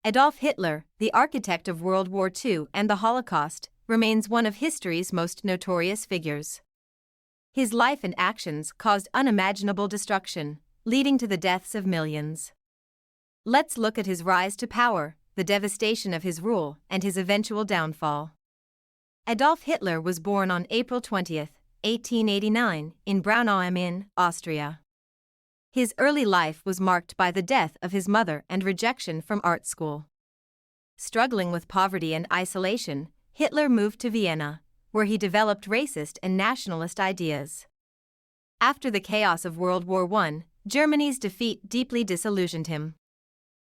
Adolf Hitler, the architect of World War II and the Holocaust, remains one of history's most notorious figures. His life and actions caused unimaginable destruction, leading to the deaths of millions. Let's look at his rise to power, the devastation of his rule, and his eventual downfall. Adolf Hitler was born on April 20, 1889, in Braunau am Inn, Austria. His early life was marked by the death of his mother and rejection from art school. Struggling with poverty and isolation, Hitler moved to Vienna, where he developed racist and nationalist ideas. After the chaos of World War I, Germany's defeat deeply disillusioned him.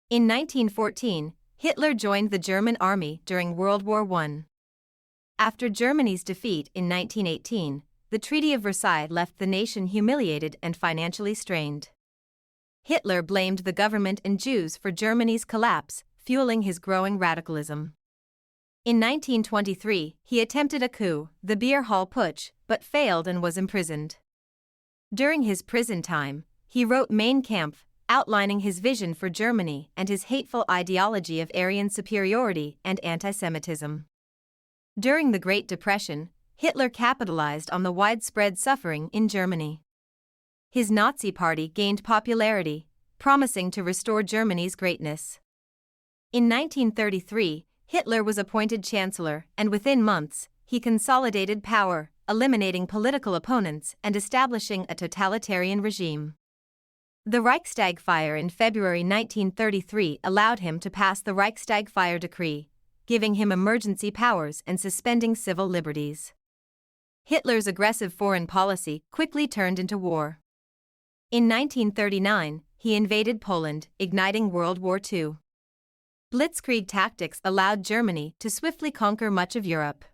In 1914, Hitler joined the German army during World War I. After Germany's defeat in 1918, the Treaty of Versailles left the nation humiliated and financially strained. Hitler blamed the government and Jews for Germany's collapse, fueling his growing radicalism. In 1923, he attempted a coup, the Beer Hall Putsch, but failed and was imprisoned. During his prison time, he wrote Mein Kampf, outlining his vision for Germany and his hateful ideology of Aryan superiority and anti-Semitism. During the Great Depression, Hitler capitalized on the widespread suffering in Germany. His Nazi Party gained popularity, promising to restore Germany's greatness. In 1933, Hitler was appointed chancellor, and within months, he consolidated power, eliminating political opponents and establishing a totalitarian regime. The Reichstag fire in February 1933 allowed him to pass the Reichstag Fire Decree, giving him emergency powers and suspending civil liberties. Hitler's aggressive foreign policy quickly turned into war. In 1939, he invaded Poland, igniting World War II. Blitzkrieg tactics allowed Germany to swiftly conquer much of Europe.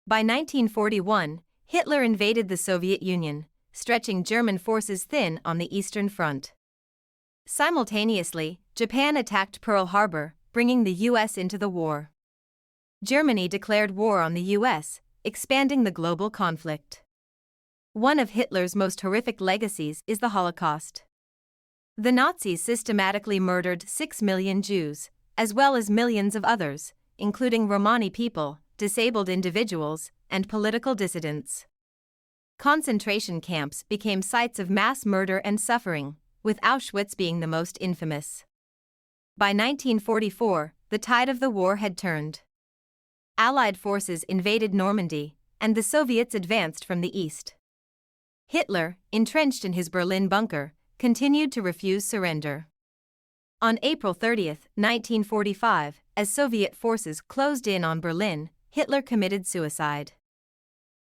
By 1941, Hitler invaded the Soviet Union, stretching German forces thin on the Eastern Front. Simultaneously, Japan attacked Pearl Harbor, bringing the U.S. into the war. Germany declared war on the U.S., expanding the global conflict. One of Hitler's most horrific legacies is the Holocaust. The Nazis systematically murdered 6 million Jews, as well as millions of others, including Romani people, disabled individuals, and political dissidents. Concentration camps became sites of mass murder and suffering, with Auschwitz being the most infamous. By 1944, the tide of the war had turned. Allied forces invaded Normandy, and the Soviets advanced from the east. Hitler, entrenched in his Berlin bunker, continued to refuse surrender. On April 30, 1945, as Soviet forces closed in on Berlin, Hitler committed suicide.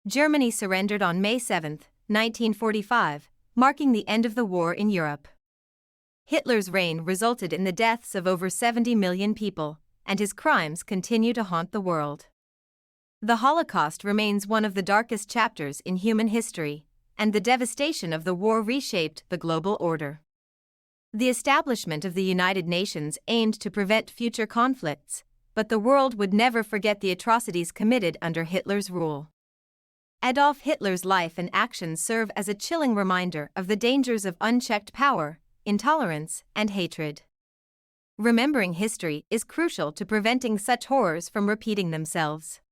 Germany surrendered on May 7, 1945, marking the end of the war in Europe. Hitler's reign resulted in the deaths of over 70 million people, and his crimes continue to haunt the world. The Holocaust remains one of the darkest chapters in human history, and the devastation of the war reshaped the global order. The establishment of the United Nations aimed to prevent future conflicts, but the world would never forget the atrocities committed under Hitler's rule. Adolf Hitler's life and actions serve as a chilling reminder of the dangers of unchecked power, intolerance, and hatred. Remembering history is crucial to preventing such horrors from repeating themselves.